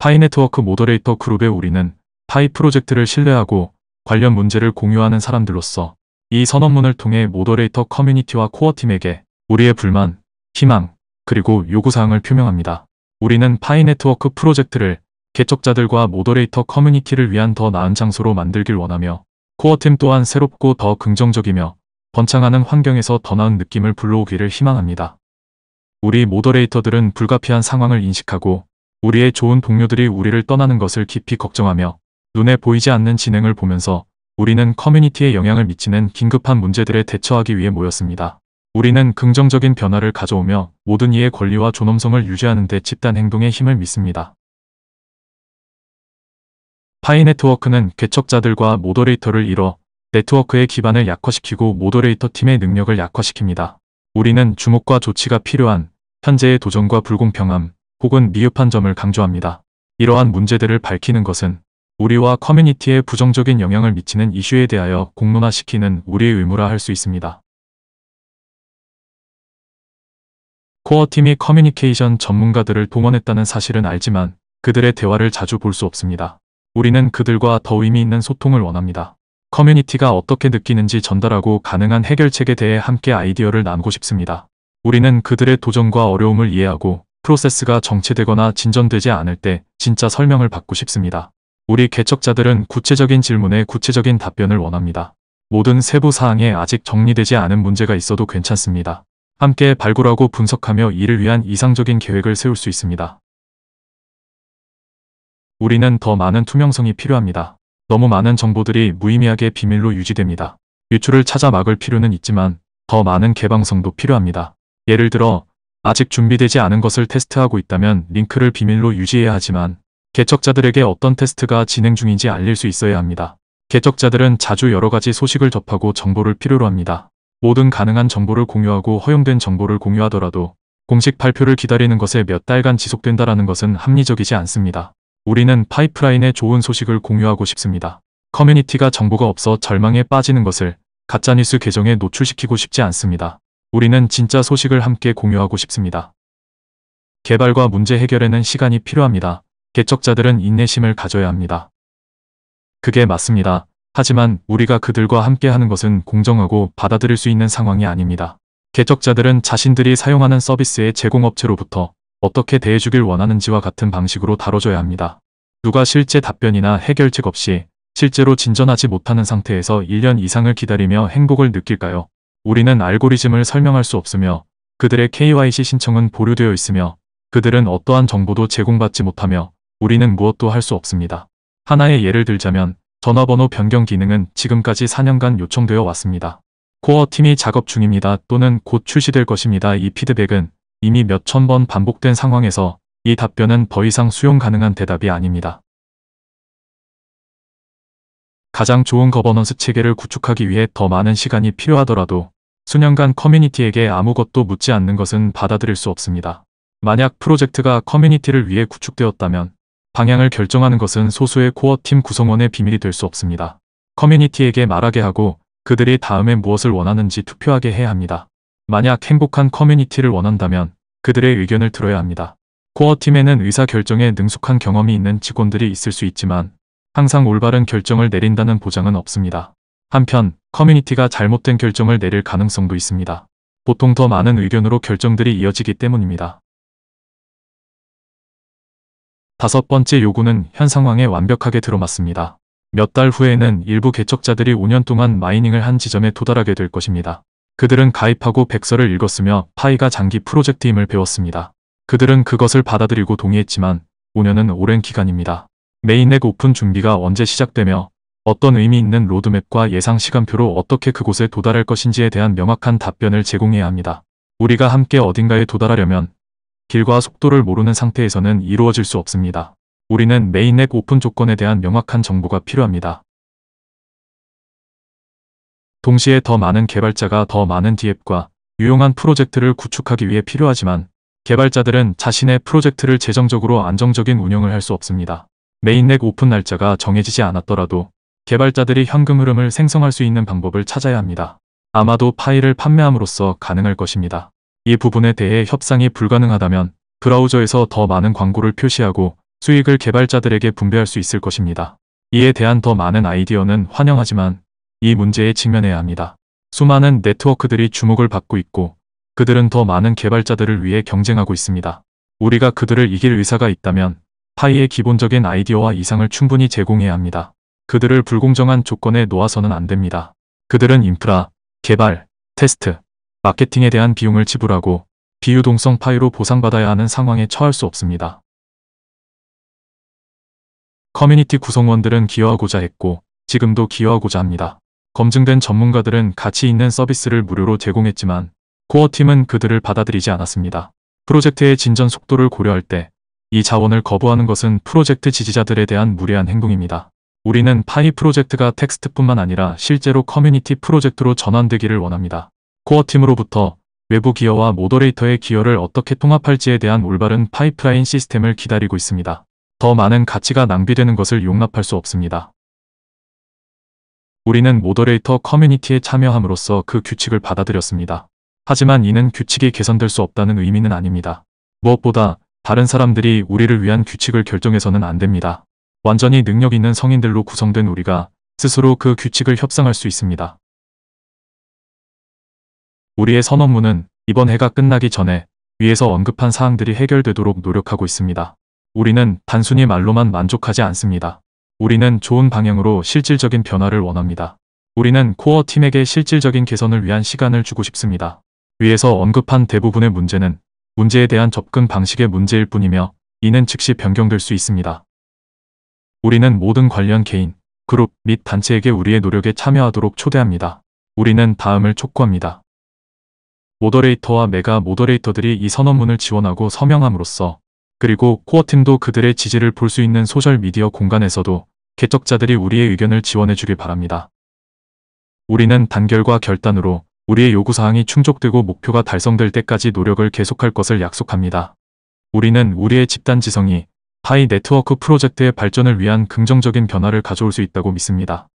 파이 네트워크 모더레이터 그룹의 우리는 파이 프로젝트를 신뢰하고 관련 문제를 공유하는 사람들로서 이 선언문을 통해 모더레이터 커뮤니티와 코어팀에게 우리의 불만, 희망, 그리고 요구사항을 표명합니다. 우리는 파이 네트워크 프로젝트를 개척자들과 모더레이터 커뮤니티를 위한 더 나은 장소로 만들길 원하며 코어팀 또한 새롭고 더 긍정적이며 번창하는 환경에서 더 나은 느낌을 불러오기를 희망합니다. 우리 모더레이터들은 불가피한 상황을 인식하고 우리의 좋은 동료들이 우리를 떠나는 것을 깊이 걱정하며 눈에 보이지 않는 진행을 보면서 우리는 커뮤니티에 영향을 미치는 긴급한 문제들에 대처하기 위해 모였습니다. 우리는 긍정적인 변화를 가져오며 모든 이의 권리와 존엄성을 유지하는 데 집단 행동의 힘을 믿습니다. 파이 네트워크는 개척자들과 모더레이터를 이뤄 네트워크의 기반을 약화시키고 모더레이터 팀의 능력을 약화시킵니다. 우리는 주목과 조치가 필요한 현재의 도전과 불공평함 혹은 미흡한 점을 강조합니다. 이러한 문제들을 밝히는 것은 우리와 커뮤니티에 부정적인 영향을 미치는 이슈에 대하여 공론화시키는 우리의 의무라 할 수 있습니다. 코어팀이 커뮤니케이션 전문가들을 동원했다는 사실은 알지만 그들의 대화를 자주 볼 수 없습니다. 우리는 그들과 더 의미 있는 소통을 원합니다. 커뮤니티가 어떻게 느끼는지 전달하고 가능한 해결책에 대해 함께 아이디어를 나누고 싶습니다. 우리는 그들의 도전과 어려움을 이해하고 프로세스가 정체되거나 진전되지 않을 때 진짜 설명을 받고 싶습니다. 우리 개척자들은 구체적인 질문에 구체적인 답변을 원합니다. 모든 세부 사항에 아직 정리되지 않은 문제가 있어도 괜찮습니다. 함께 발굴하고 분석하며 이를 위한 이상적인 계획을 세울 수 있습니다. 우리는 더 많은 투명성이 필요합니다. 너무 많은 정보들이 무의미하게 비밀로 유지됩니다. 유출을 찾아 막을 필요는 있지만 더 많은 개방성도 필요합니다. 예를 들어 아직 준비되지 않은 것을 테스트하고 있다면 링크를 비밀로 유지해야 하지만 개척자들에게 어떤 테스트가 진행 중인지 알릴 수 있어야 합니다. 개척자들은 자주 여러 가지 소식을 접하고 정보를 필요로 합니다. 모든 가능한 정보를 공유하고 허용된 정보를 공유하더라도 공식 발표를 기다리는 것에 몇 달간 지속된다라는 것은 합리적이지 않습니다. 우리는 파이프라인에 좋은 소식을 공유하고 싶습니다. 커뮤니티가 정보가 없어 절망에 빠지는 것을 가짜뉴스 계정에 노출시키고 싶지 않습니다. 우리는 진짜 소식을 함께 공유하고 싶습니다. 개발과 문제 해결에는 시간이 필요합니다. 개척자들은 인내심을 가져야 합니다. 그게 맞습니다. 하지만 우리가 그들과 함께 하는 것은 공정하고 받아들일 수 있는 상황이 아닙니다. 개척자들은 자신들이 사용하는 서비스의 제공업체로부터 어떻게 대해주길 원하는지와 같은 방식으로 다뤄줘야 합니다. 누가 실제 답변이나 해결책 없이 실제로 진전하지 못하는 상태에서 1년 이상을 기다리며 행복을 느낄까요? 우리는 알고리즘을 설명할 수 없으며 그들의 KYC 신청은 보류되어 있으며 그들은 어떠한 정보도 제공받지 못하며 우리는 무엇도 할 수 없습니다. 하나의 예를 들자면 전화번호 변경 기능은 지금까지 4년간 요청되어 왔습니다. 코어 팀이 작업 중입니다 또는 곧 출시될 것입니다. 이 피드백은 이미 몇천 번 반복된 상황에서 이 답변은 더 이상 수용 가능한 대답이 아닙니다. 가장 좋은 거버넌스 체계를 구축하기 위해 더 많은 시간이 필요하더라도 수년간 커뮤니티에게 아무것도 묻지 않는 것은 받아들일 수 없습니다. 만약 프로젝트가 커뮤니티를 위해 구축되었다면 방향을 결정하는 것은 소수의 코어팀 구성원의 비밀이 될 수 없습니다. 커뮤니티에게 말하게 하고 그들이 다음에 무엇을 원하는지 투표하게 해야 합니다. 만약 행복한 커뮤니티를 원한다면 그들의 의견을 들어야 합니다. 코어팀에는 의사결정에 능숙한 경험이 있는 직원들이 있을 수 있지만 항상 올바른 결정을 내린다는 보장은 없습니다. 한편 커뮤니티가 잘못된 결정을 내릴 가능성도 있습니다. 보통 더 많은 의견으로 결정들이 이어지기 때문입니다. 다섯 번째 요구는 현 상황에 완벽하게 들어맞습니다. 몇 달 후에는 일부 개척자들이 5년 동안 마이닝을 한 지점에 도달하게 될 것입니다. 그들은 가입하고 백서를 읽었으며 파이가 장기 프로젝트임을 배웠습니다. 그들은 그것을 받아들이고 동의했지만 5년은 오랜 기간입니다. 메인넷 오픈 준비가 언제 시작되며 어떤 의미 있는 로드맵과 예상 시간표로 어떻게 그곳에 도달할 것인지에 대한 명확한 답변을 제공해야 합니다. 우리가 함께 어딘가에 도달하려면 길과 속도를 모르는 상태에서는 이루어질 수 없습니다. 우리는 메인넷 오픈 조건에 대한 명확한 정보가 필요합니다. 동시에 더 많은 개발자가 더 많은 DApp과 유용한 프로젝트를 구축하기 위해 필요하지만 개발자들은 자신의 프로젝트를 재정적으로 안정적인 운영을 할 수 없습니다. 메인넷 오픈 날짜가 정해지지 않았더라도 개발자들이 현금 흐름을 생성할 수 있는 방법을 찾아야 합니다. 아마도 파일을 판매함으로써 가능할 것입니다. 이 부분에 대해 협상이 불가능하다면 브라우저에서 더 많은 광고를 표시하고 수익을 개발자들에게 분배할 수 있을 것입니다. 이에 대한 더 많은 아이디어는 환영하지만 이 문제에 직면해야 합니다. 수많은 네트워크들이 주목을 받고 있고 그들은 더 많은 개발자들을 위해 경쟁하고 있습니다. 우리가 그들을 이길 의사가 있다면 파이의 기본적인 아이디어와 이상을 충분히 제공해야 합니다. 그들을 불공정한 조건에 놓아서는 안 됩니다. 그들은 인프라, 개발, 테스트, 마케팅에 대한 비용을 지불하고 비유동성 파이로 보상받아야 하는 상황에 처할 수 없습니다. 커뮤니티 구성원들은 기여하고자 했고 지금도 기여하고자 합니다. 검증된 전문가들은 가치 있는 서비스를 무료로 제공했지만 코어팀은 그들을 받아들이지 않았습니다. 프로젝트의 진전 속도를 고려할 때 이 자원을 거부하는 것은 프로젝트 지지자들에 대한 무례한 행동입니다. 우리는 파이 프로젝트가 텍스트뿐만 아니라 실제로 커뮤니티 프로젝트로 전환되기를 원합니다. 코어팀으로부터 외부 기여와 모더레이터의 기여를 어떻게 통합할지에 대한 올바른 파이프라인 시스템을 기다리고 있습니다. 더 많은 가치가 낭비되는 것을 용납할 수 없습니다. 우리는 모더레이터 커뮤니티에 참여함으로써 그 규칙을 받아들였습니다. 하지만 이는 규칙이 개선될 수 없다는 의미는 아닙니다. 무엇보다 다른 사람들이 우리를 위한 규칙을 결정해서는 안 됩니다. 완전히 능력 있는 성인들로 구성된 우리가 스스로 그 규칙을 협상할 수 있습니다. 우리의 선언문은 이번 해가 끝나기 전에 위에서 언급한 사항들이 해결되도록 노력하고 있습니다. 우리는 단순히 말로만 만족하지 않습니다. 우리는 좋은 방향으로 실질적인 변화를 원합니다. 우리는 코어 팀에게 실질적인 개선을 위한 시간을 주고 싶습니다. 위에서 언급한 대부분의 문제는 문제에 대한 접근 방식의 문제일 뿐이며 이는 즉시 변경될 수 있습니다. 우리는 모든 관련 개인, 그룹 및 단체에게 우리의 노력에 참여하도록 초대합니다. 우리는 다음을 촉구합니다. 모더레이터와 메가 모더레이터들이 이 선언문을 지원하고 서명함으로써 그리고 코어팀도 그들의 지지를 볼 수 있는 소셜미디어 공간에서도 개척자들이 우리의 의견을 지원해 주길 바랍니다. 우리는 단결과 결단으로 우리의 요구사항이 충족되고 목표가 달성될 때까지 노력을 계속할 것을 약속합니다. 우리는 우리의 집단 지성이 파이 네트워크 프로젝트의 발전을 위한 긍정적인 변화를 가져올 수 있다고 믿습니다.